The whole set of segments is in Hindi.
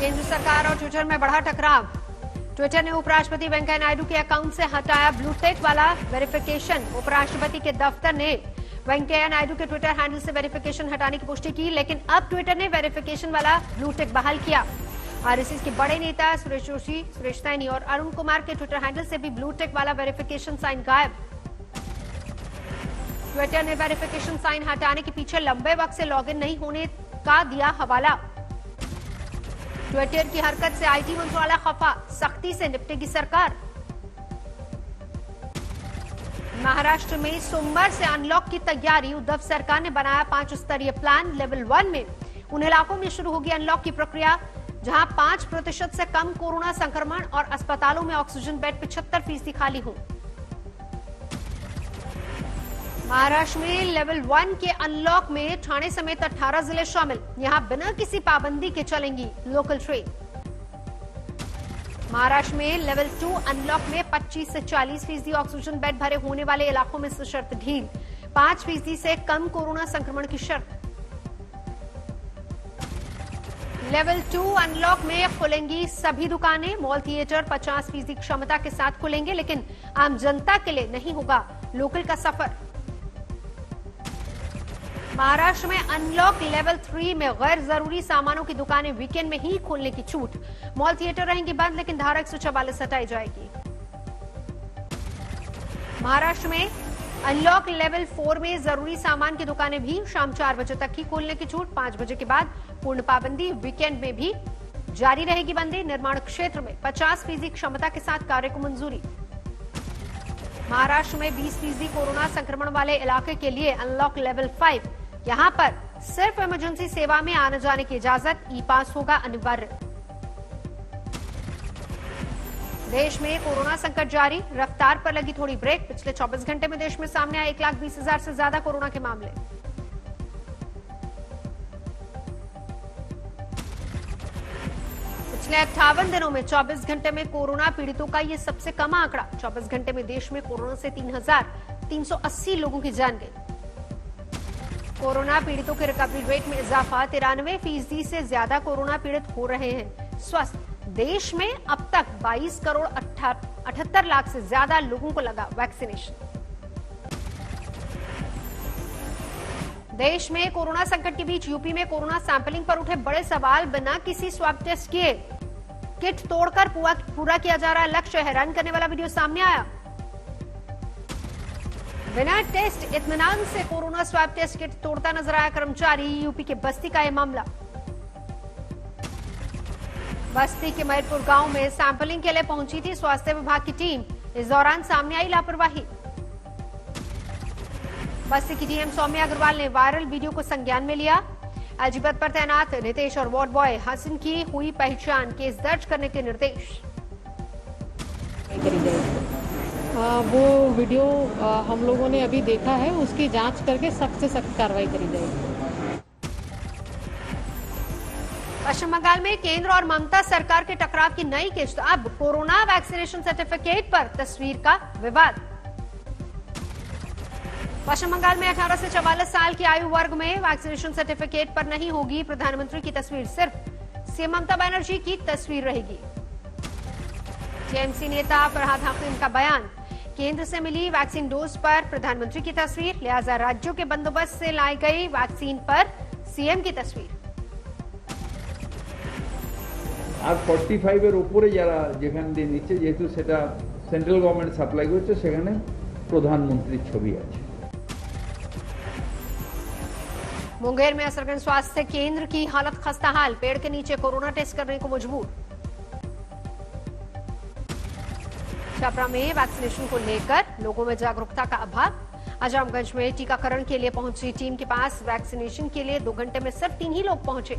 केंद्र सरकार और ट्विटर में बढ़ा टकराव। ट्विटर ने उपराष्ट्रपति वेंकैया नायडू के अकाउंट से हटाया ब्लूटेक वाला वेरिफिकेशन। उपराष्ट्रपति के दफ्तर ने वेंकैया नायडू के ट्विटर हैंडल से वेरिफिकेशन हटाने की पुष्टि की, लेकिन अब ट्विटर ने वेरिफिकेशन वाला ब्लूटेक बहाल किया। आरएसएस के बड़े नेता सुरेश जोशी, सुरेश सैनी और अरुण कुमार के ट्विटर हैंडल से भी ब्लूटेक वाला वेरिफिकेशन साइन गायब। ट्विटर ने वेरिफिकेशन साइन हटाने के पीछे लंबे वक्त से लॉगिन नहीं होने का दिया हवाला। ट्विटर की हरकत से आईटी मंत्रालय खफा, सख्ती से निपटेगी सरकार। महाराष्ट्र में सोमवार से अनलॉक की तैयारी। उद्धव सरकार ने बनाया 5 स्तरीय प्लान। लेवल 1 में उन इलाकों में शुरू होगी अनलॉक की प्रक्रिया जहां 5% से कम कोरोना संक्रमण और अस्पतालों में ऑक्सीजन बेड 75% खाली हों। महाराष्ट्र में लेवल 1 के अनलॉक में ठाणे समेत 18 जिले शामिल। यहां बिना किसी पाबंदी के चलेंगी लोकल ट्रेन। महाराष्ट्र में लेवल 2 अनलॉक में 25 से 40% ऑक्सीजन बेड भरे होने वाले इलाकों में सशर्त ढील। 5% से कम कोरोना संक्रमण की शर्त। लेवल 2 अनलॉक में खुलेंगी सभी दुकानें। मॉल, थिएटर 50% क्षमता के साथ खुलेंगे, लेकिन आम जनता के लिए नहीं होगा लोकल का सफर। महाराष्ट्र में अनलॉक लेवल 3 में गैर जरूरी सामानों की दुकानें वीकेंड में ही खोलने की छूट। मॉल, थिएटर रहेंगी बंद, लेकिन धारा 144 हटाई जाएगी। महाराष्ट्र में अनलॉक लेवल 4 में जरूरी सामान की दुकानें भी शाम 4 बजे तक ही खोलने की छूट। 5 बजे के बाद पूर्ण पाबंदी। वीकेंड में भी जारी रहेगी बंदी। निर्माण क्षेत्र में 50% क्षमता के साथ कार्य को मंजूरी। महाराष्ट्र में 20% कोरोना संक्रमण वाले इलाके के लिए अनलॉक लेवल 5। यहां पर सिर्फ इमरजेंसी सेवा में आने जाने की इजाजत। ई पास होगा अनिवार्य। देश में कोरोना संकट जारी। रफ्तार पर लगी थोड़ी ब्रेक। पिछले 24 घंटे में देश में सामने आए 1,20,000 से ज्यादा कोरोना के मामले। पिछले 58 दिनों में 24 घंटे में कोरोना पीड़ितों का ये सबसे कम आंकड़ा। 24 घंटे में देश में कोरोना से 3,380 लोगों की जान गई। कोरोना पीड़ितों के रिकवरी रेट में इजाफा। 93% से ज्यादा कोरोना पीड़ित हो रहे हैं स्वस्थ। देश में अब तक 22 करोड़ 78 लाख से ज्यादा लोगों को लगा वैक्सीनेशन। देश में कोरोना संकट के बीच यूपी में कोरोना सैंपलिंग पर उठे बड़े सवाल। बिना किसी स्वाब टेस्ट किए किट तोड़कर पूरा किया जा रहा लक्ष्य। हैरान करने वाला वीडियो सामने आया। बिना टेस्ट इत्मीनान से कोरोना स्वाब टेस्ट किट तोड़ता नजर आया कर्मचारी। यूपी के बस्ती का यह मामला। बस्ती के मैरपुर गांव में सैंपलिंग के लिए पहुंची थी स्वास्थ्य विभाग की टीम। इस दौरान सामने आई लापरवाही। बस्ती की डीएम सौम्या अग्रवाल ने वायरल वीडियो को संज्ञान में लिया। एलजी पद पर तैनात नितेश और वार्ड बॉय हसन की हुई पहचान। केस दर्ज करने के निर्देश। वो वीडियो हम लोगों ने अभी देखा है, उसकी जांच करके सख्त से सख्त कार्रवाई करी जाएगी। पश्चिम बंगाल में केंद्र और ममता सरकार के टकराव की नई किस्त। अब कोरोना वैक्सीनेशन सर्टिफिकेट पर तस्वीर का विवाद। पश्चिम बंगाल में 18 से 44 साल की आयु वर्ग में वैक्सीनेशन सर्टिफिकेट पर नहीं होगी प्रधानमंत्री की तस्वीर, सिर्फ सीएम ममता बनर्जी की तस्वीर रहेगी। टीएमसी नेता फरहाद हाकिम का बयान। केंद्र से मिली वैक्सीन डोज पर प्रधानमंत्री की तस्वीर, लिहाजा राज्यों के बंदोबस्त से लाई गई वैक्सीन पर सीएम की तस्वीर। আর 45 এর উপরে যারা যেখান দিয়ে নিচ্ছে, যেহেতু সেটা সেন্ট্রাল গভর্নমেন্ট সাপ্লাই করছে, সেখানে প্রধানমন্ত্রীর ছবি আছে। मुंगेर में असरगंज स्वास्थ्य केंद्र की हालत खस्ताहाल। पेड़ के नीचे कोरोना टेस्ट करने को मजबूर। छपरा में वैक्सीनेशन को लेकर लोगों में जागरूकता का अभाव। आजमगंज में टीकाकरण के लिए पहुंची टीम के पास वैक्सीनेशन के लिए 2 घंटे में सिर्फ 3 ही लोग पहुंचे।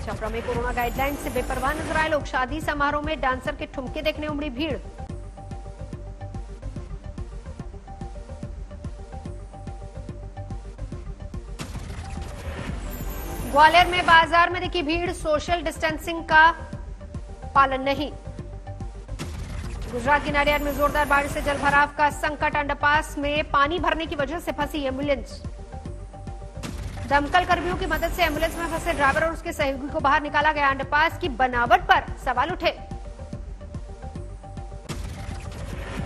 छपरा में कोरोना गाइडलाइन से बेपरवाह नजर आए लोग। शादी समारोह में डांसर के ठुमके देखने उमड़ी भीड़। ग्वालियर में बाजार में दिखी भीड़। सोशल डिस्टेंसिंग का पालन नहीं। गुजरात के नाडियाड में जोरदार बारिश से जलभराव का संकट। अंडरपास में पानी भरने की वजह से फंसी एम्बुलेंस। दमकल कर्मियों की मदद से एम्बुलेंस में फंसे ड्राइवर और उसके सहयोगी को बाहर निकाला गया। अंडरपास की बनावट पर सवाल उठे।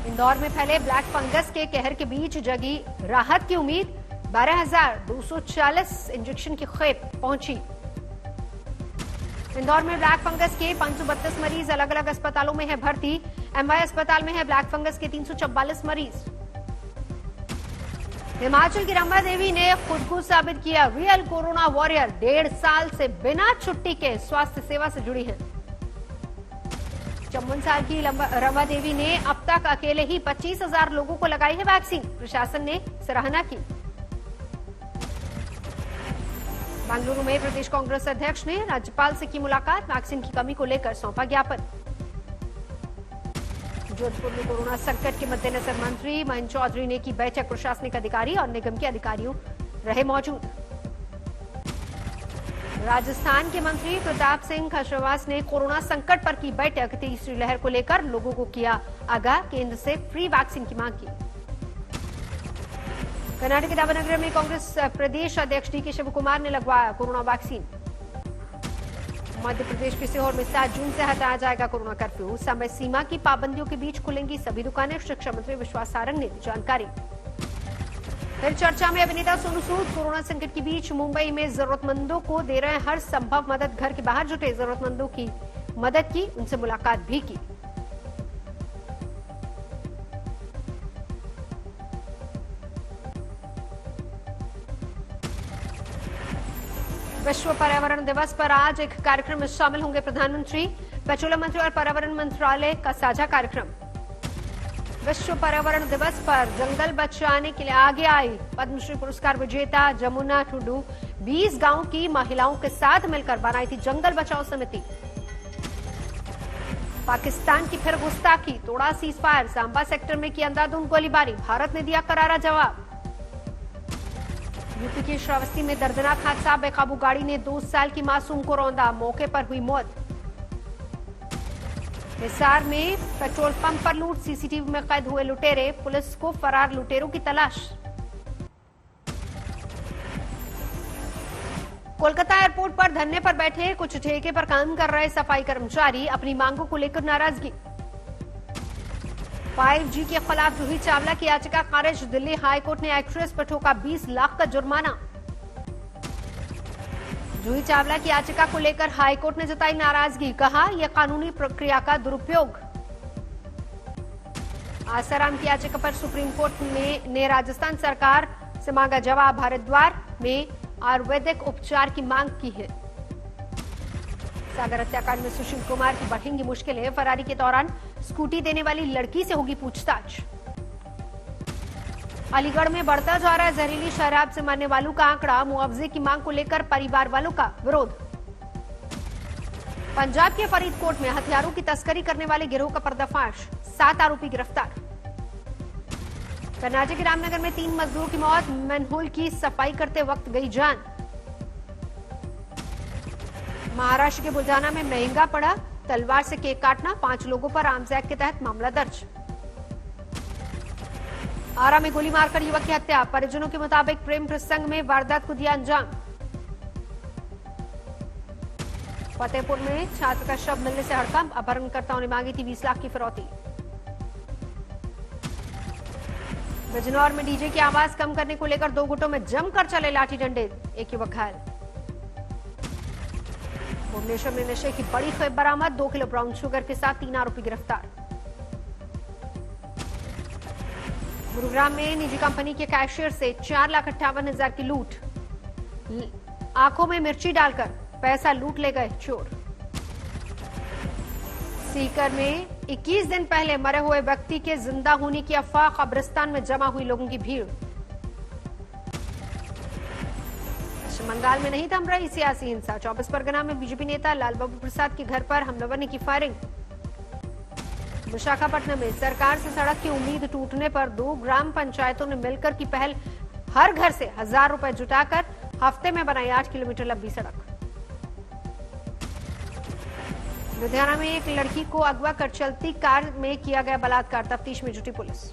इंदौर में फैले ब्लैक फंगस के कहर के बीच जगी राहत की उम्मीद। 12,240 इंजेक्शन की खेप पहुंची। इंदौर में ब्लैक फंगस के 532 मरीज अलग अलग अस्पतालों में है भर्ती। एमवाई अस्पताल में है ब्लैक फंगस के 344 मरीज। हिमाचल की रमा देवी ने खुद को साबित किया रियल कोरोना वॉरियर। 1.5 साल से बिना छुट्टी के स्वास्थ्य सेवा से जुड़ी हैं। 54 साल की रमा देवी ने अब तक अकेले ही 25,000 लोगों को लगाई है वैक्सीन। प्रशासन ने सराहना की। बेंगलुरु में प्रदेश कांग्रेस अध्यक्ष ने राज्यपाल से की मुलाकात। वैक्सीन की कमी को लेकर सौंपा ज्ञापन। जोधपुर में कोरोना संकट के मद्देनजर मंत्री महेंद्र चौधरी ने की बैठक। प्रशासनिक अधिकारी और निगम के अधिकारियों रहे मौजूद। राजस्थान के मंत्री प्रताप सिंह खाचरियावास ने कोरोना संकट पर की बैठक। तीसरी लहर को लेकर लोगों को किया आगाह। केंद्र से फ्री वैक्सीन की मांग की। कर्नाटक के दावनगर में कांग्रेस प्रदेश अध्यक्ष डीके शिवकुमार ने लगवाया कोरोना वैक्सीन। मध्य प्रदेश के सीहोर में 7 जून से हटाया जाएगा कोरोना कर्फ्यू। समय सीमा की पाबंदियों के बीच खुलेंगी सभी दुकानें। शिक्षा मंत्री विश्वास सारंग ने दी जानकारी। फिर चर्चा में अभिनेता सोनू सूद। कोरोना संकट के बीच मुंबई में जरूरतमंदों को दे रहे हैं हर संभव मदद। घर के बाहर जुटे जरूरतमंदों की मदद की, उनसे मुलाकात भी की। विश्व पर्यावरण दिवस पर आज एक कार्यक्रम में शामिल होंगे प्रधानमंत्री। पेट्रोलियम मंत्री और पर्यावरण मंत्रालय का साझा कार्यक्रम। विश्व पर्यावरण दिवस पर जंगल बचाने के लिए आगे आई पद्मश्री पुरस्कार विजेता जमुना टुडू 20 गांव की महिलाओं के साथ मिलकर बनाई थी जंगल बचाओ समिति। पाकिस्तान की फिर गुस्ताखी, तोड़ा सीज फायर। सांबा सेक्टर में की अंधाधुंध गोलीबारी। भारत ने दिया करारा जवाब। यूपी के श्रावस्ती में दर्दनाक हादसा। बेकाबू गाड़ी ने 2 साल की मासूम को रौंदा। मौके पर हुई मौत। हिसार में पेट्रोल पंप पर लूट। सीसीटीवी में कैद हुए लुटेरे। पुलिस को फरार लुटेरों की तलाश। कोलकाता एयरपोर्ट पर धरने पर बैठे कुछ ठेके पर काम कर रहे सफाई कर्मचारी। अपनी मांगों को लेकर नाराजगी। 5G के खिलाफ जूही चावला की याचिका खारिज। दिल्ली हाईकोर्ट ने एक्ट्रेस पर ठोका 20 लाख का जुर्माना। जूही चावला की याचिका को लेकर हाईकोर्ट ने जताई नाराजगी। कहा यह कानूनी प्रक्रिया का दुरुपयोग। आसाराम की याचिका पर सुप्रीम कोर्ट ने राजस्थान सरकार से मांगा जवाब। हरिद्वार में आयुर्वेदिक उपचार की मांग की है। सागर हत्याकांड में सुशील कुमार की बढ़ेंगी मुश्किलें। फरारी के दौरान स्कूटी देने वाली लड़की से होगी पूछताछ। अलीगढ़ में बढ़ता जा रहा है जहरीली शराब से मरने वालों का आंकड़ा। मुआवजे की मांग को लेकर परिवार वालों का विरोध। पंजाब के फरीदकोट में हथियारों की तस्करी करने वाले गिरोह का पर्दाफाश। 7 आरोपी गिरफ्तार। कर्नाटक के रामनगर में 3 मजदूरों की मौत। मैनहोल की सफाई करते वक्त गई जान। महाराष्ट्र के बुलढाना में महंगा पड़ा तलवार से केक काटना। 5 लोगों पर आर्म्स एक्ट के तहत मामला दर्ज। आरा में गोली मारकर युवक की हत्या। परिजनों के मुताबिक प्रेम प्रसंग में वारदात को दिया अंजाम। फतेहपुर में छात्र का शव मिलने से हड़कंप। अपहरणकर्ताओं ने मांगी थी 20 लाख की फिरौती। बिजनौर में डीजे की आवाज कम करने को लेकर 2 गुटों में जमकर चले लाठी डंडे। एक युवक घायल। भुवनेश्वर में नशे की बड़ी खेप बरामद। 2 किलो ब्राउन शुगर के साथ 3 आरोपी गिरफ्तार। गुरुग्राम में निजी कंपनी के कैशियर से 4,58,000 की लूट। आंखों में मिर्ची डालकर पैसा लूट ले गए चोर। सीकर में 21 दिन पहले मरे हुए व्यक्ति के जिंदा होने की अफवाह। कब्रिस्तान में जमा हुई लोगों की भीड़। पश्चिम बंगाल में नहीं थम रही सियासी हिंसा। 24 परगना में बीजेपी नेता लालबाबू प्रसाद के घर पर हमलावर ने की फायरिंग। विशाखापट्टनम में सरकार से सड़क की उम्मीद टूटने पर 2 ग्राम पंचायतों ने मिलकर की पहल। हर घर से 1000 रुपए जुटाकर हफ्ते में बनाई 8 किलोमीटर लंबी सड़क। लुधियाना में एक लड़की को अगवा कर चलती कार में किया गया बलात्कार। तफ्तीश में जुटी पुलिस।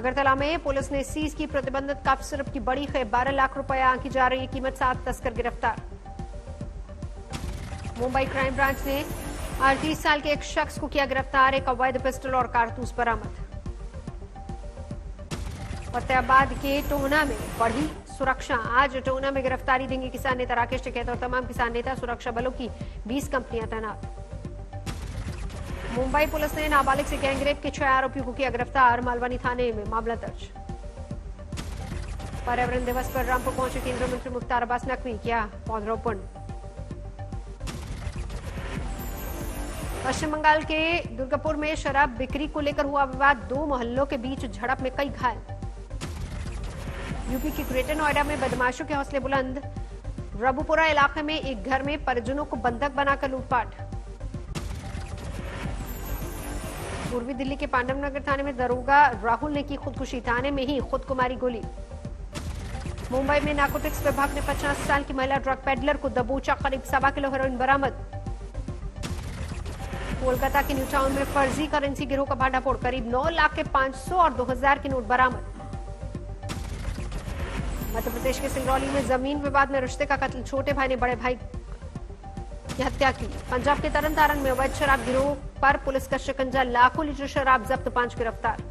अगरतला में पुलिस ने सीज की प्रतिबंधित कफ सिरप की बड़ी खेप, 12 लाख रुपए आंकी जा रही कीमत, 7 तस्कर गिरफ्तार। मुंबई क्राइम ब्रांच ने 38 साल के एक शख्स को किया गिरफ्तार, एक अवैध पिस्टल और कारतूस बरामद। फतेहाबाद के टोहना में बढ़ी सुरक्षा, आज टोहना में गिरफ्तारी देंगे किसान नेता राकेश टिकैत और तमाम किसान नेता, सुरक्षा बलों की 20 कंपनियां तैनात। मुंबई पुलिस ने नाबालिग से गैंगरेप के 6 आरोपियों को किया गिरफ्तार, मालवानी थाने में मामला दर्ज। पर्यावरण दिवस पर रामपुर पहुंचे केंद्रीय मंत्री मुख्तार अब्बास नकवी, किया पौधरोपण। पश्चिम बंगाल के दुर्गापुर में शराब बिक्री को लेकर हुआ विवाद, 2 मोहल्लों के बीच झड़प में कई घायल। यूपी के ग्रेटर नोएडा में बदमाशों के हौसले बुलंद, रबुपुरा इलाके में एक घर में परिजनों को बंधक बनाकर लूटपाट। पूर्वी दिल्ली के पांडव नगर थाने में दरोगा राहुल ने की खुदकुशी, थाने में ही खुद को मारी गोली। मुंबई में नारकोटिक्स विभाग ने 50 साल की महिला ड्रग पेडलर को दबोचा, करीब 1.25 किलो हेरोइन बरामद। कोलकाता के न्यू टाउन में फर्जी करेंसी गिरोह का भांडाफोड़, करीब 9 लाख के 500 और 2000 के नोट बरामद। मध्य प्रदेश के सिंगरौली में जमीन विवाद में रिश्ते का कत्ल, छोटे भाई ने बड़े भाई की हत्या की। पंजाब के तरन तारण में अवैध शराब गिरोह पर पुलिस का शिकंजा, लाखों लीटर शराब जब्त, 5 गिरफ्तार।